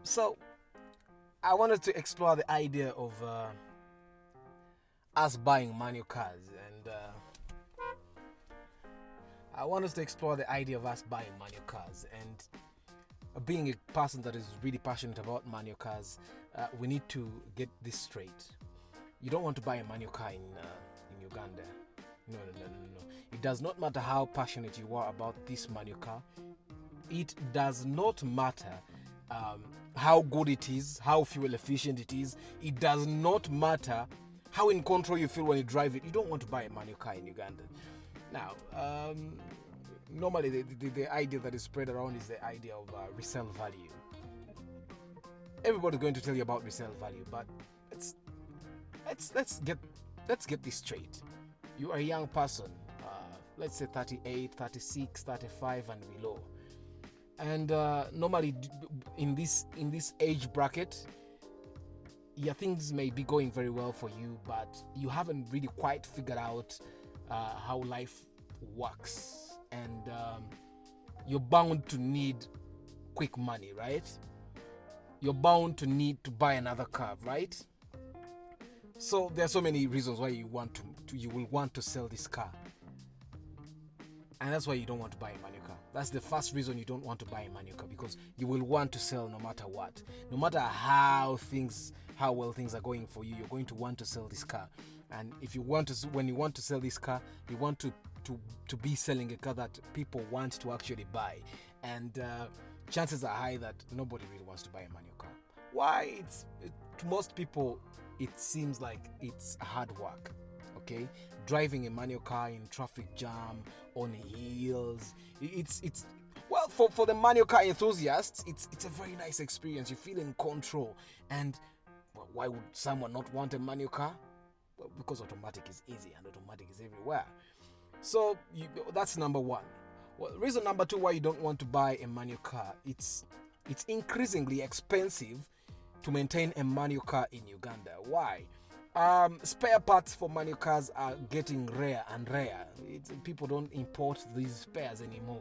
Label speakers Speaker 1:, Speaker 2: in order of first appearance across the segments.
Speaker 1: So I wanted to explore the idea of us buying manual cars, and I want us to explore the idea of us buying manual cars. And being a person that is really passionate about manual cars, we need to get this straight. You don't want to buy a manual car in Uganda. No, no, no, no, no. It does not matter how passionate you are about this manual car. It does not matter how good it is, how fuel efficient it is. It does not matter how in control you feel when you drive it. You don't want to buy a manual car in Uganda. Now, normally the idea that is spread around is the idea of resale value. Everybody's going to tell you about resale value, but let's get this straight. You are a young person, let's say 38, 36, 35 and below. And normally in this age bracket, yeah, things may be going very well for you, but you haven't really quite figured out how life works, and you're bound to need quick money, right? You're bound to need to buy another car, right? So there are so many reasons why you will want to sell this car, and that's why you don't want to buy a manual car. That's the first reason you don't want to buy a manual car, because you will want to sell no matter what. No matter how well things are going for you, you're going to want to sell this car. And if you want to, when you want to sell this car, you want to be selling a car that people want to actually buy. And chances are high that nobody really wants to buy a manual car. Why? To most people, it seems like it's hard work. Okay, driving a manual car in traffic jam, on hills, it's well, for the manual car enthusiasts, it's a very nice experience. You feel in control. And well, why would someone not want a manual car? Well, because automatic is easy and automatic is everywhere. So that's number one. Well, reason number two why you don't want to buy a manual car, it's increasingly expensive to maintain a manual car in Uganda. Why? Spare parts for manual cars are getting rare and rare. People don't import these spares anymore.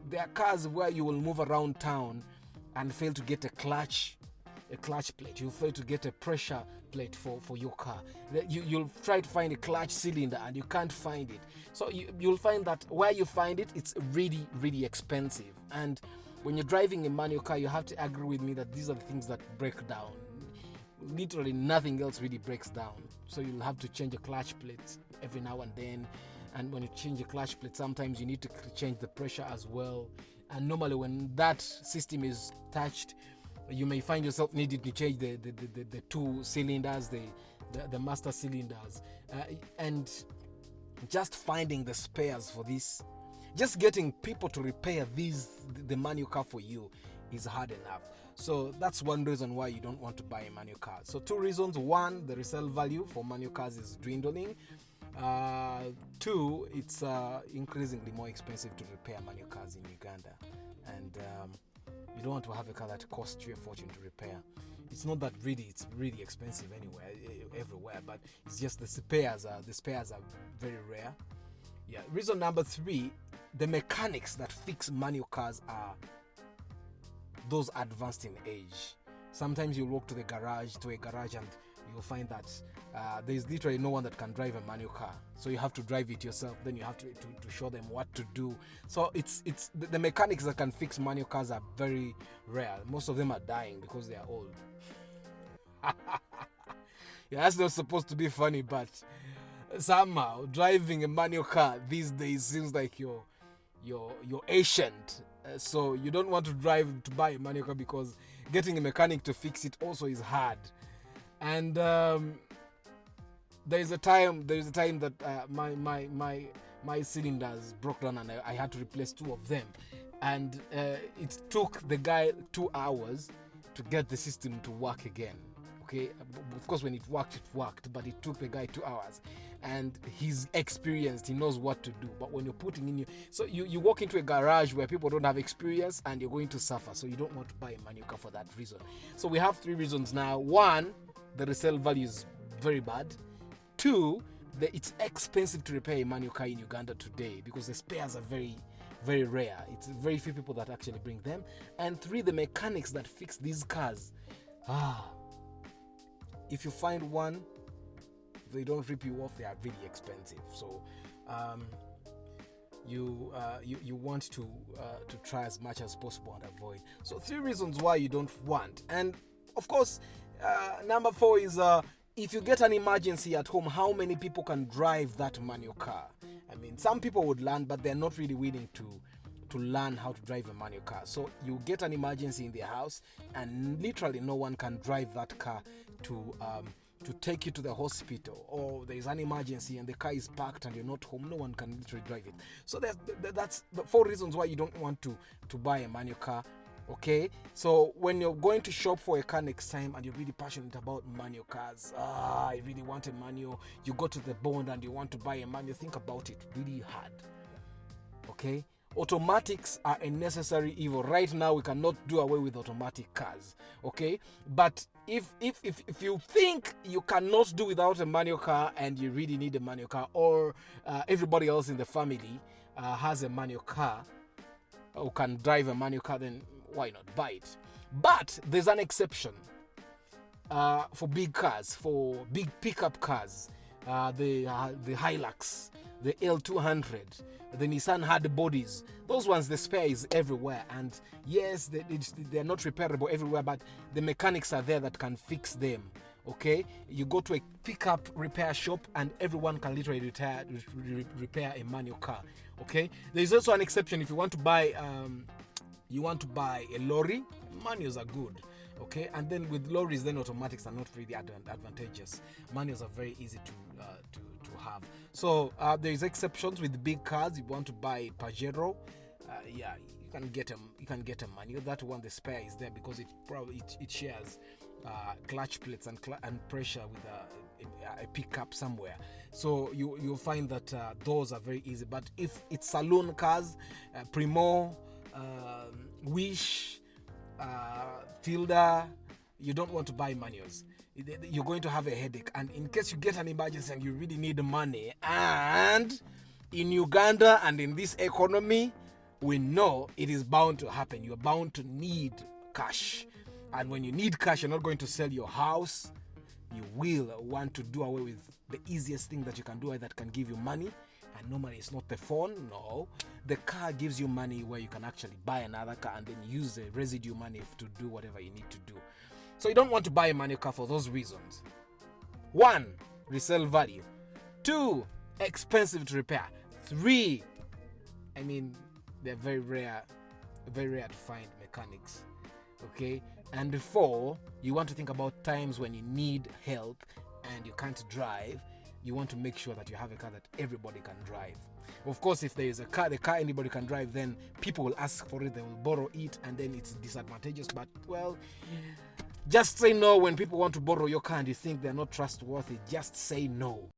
Speaker 1: There are cars where you will move around town and fail to get a clutch plate. You'll fail to get a pressure plate for your car. You'll try to find a clutch cylinder and you can't find it. So you'll find that where you find it, it's really, really expensive. And when you're driving a manual car, you have to agree with me that these are the things that break down. Literally nothing else really breaks down. So you'll have to change a clutch plate every now and then. And when you change a clutch plate, sometimes you need to change the pressure as well. And normally when that system is touched, you may find yourself needing to change the two cylinders, the master cylinders. And just finding the spares for this, just getting people to repair the manual car for you is hard enough. So that's one reason why you don't want to buy a manual car. So two reasons. One, the resale value for manual cars is dwindling. Two, it's increasingly more expensive to repair manual cars in Uganda. And you don't want to have a car that costs you a fortune to repair. It's not that it's really expensive everywhere, but it's just the spares are very rare. Yeah. Reason number three, the mechanics that fix manual cars are those advanced in age. Sometimes you walk to a garage and you'll find that there's literally no one that can drive a manual car, so you have to drive it yourself. Then you have to show them what to do. So it's the mechanics that can fix manual cars are very rare. Most of them are dying because they are old. Yeah, that's not supposed to be funny, but somehow driving a manual car these days seems like you're ancient. So you don't want to buy a manual car, because getting a mechanic to fix it also is hard. And there is a time that my cylinders broke down and I had to replace two of them, and it took the guy 2 hours to get the system to work again. Okay, of course when it worked, but it took the guy 2 hours, and he's experienced, he knows what to do. But when you're putting in you walk into a garage where people don't have experience, and you're going to suffer. So you don't want to buy a manual car for that reason. So we have three reasons now. One, the resale value is very bad. Two, it's expensive to repair a manual car in Uganda today because the spares are very, very rare. It's very few people that actually bring them. And 3, the mechanics that fix these cars. If you find one, they don't rip you off. They are really expensive. So you want to try as much as possible and avoid. So 3 reasons why you don't want. And of course, number 4 is if you get an emergency at home, how many people can drive that manual car? I mean, some people would learn, but they're not really willing to learn how to drive a manual car. So you get an emergency in their house, and literally no one can drive that car to take you to the hospital, or there is an emergency and the car is parked and you're not home. No one can literally drive it. So that's the 4 reasons why you don't want to buy a manual car. Okay, so when you're going to shop for a car next time and you're really passionate about manual cars, I really want a manual, you go to the bond and you want to buy a manual, think about it really hard. Okay, automatics are a necessary evil. Right now we cannot do away with automatic cars. Okay, but if you think you cannot do without a manual car and you really need a manual car, or everybody else in the family has a manual car or can drive a manual car, then why not buy it? But there's an exception for big cars, for big pickup cars, the Hilux, the L200, the Nissan hard bodies. Those ones, the spare is everywhere, and yes, they're not repairable everywhere, but the mechanics are there that can fix them. Okay, you go to a pickup repair shop and everyone can literally repair a manual car. Okay, there's also an exception if you want to buy a lorry. Manuals are good. Okay, and then with lorries, then automatics are not really advantageous. Manuals are very easy to have. So there's exceptions with big cars. If you want to buy Pajero, you can get a manual. That one, the spare is there because it shares clutch plates and pressure with a pickup somewhere. So you'll find that those are very easy. But if it's saloon cars, Primo, Wish, Tilda, you don't want to buy manuals. You're going to have a headache, and in case you get an emergency and you really need money, and in Uganda and in this economy, we know it is bound to happen. You're bound to need cash, and when you need cash, you're not going to sell your house. You will want to do away with the easiest thing that you can do that can give you money. And normally it's not the phone. No, the car gives you money where you can actually buy another car and then use the residue money to do whatever you need to do. So you don't want to buy a manual car for those reasons. 1, resale value. 2, expensive to repair. 3, I mean, they're very rare to find mechanics. Okay, and 4, you want to think about times when you need help and you can't drive. You want to make sure that you have a car that everybody can drive. Of course, if there is the car anybody can drive, then people will ask for it, they will borrow it, and then it's disadvantageous. But, well, just say no when people want to borrow your car and you think they're not trustworthy. Just say no.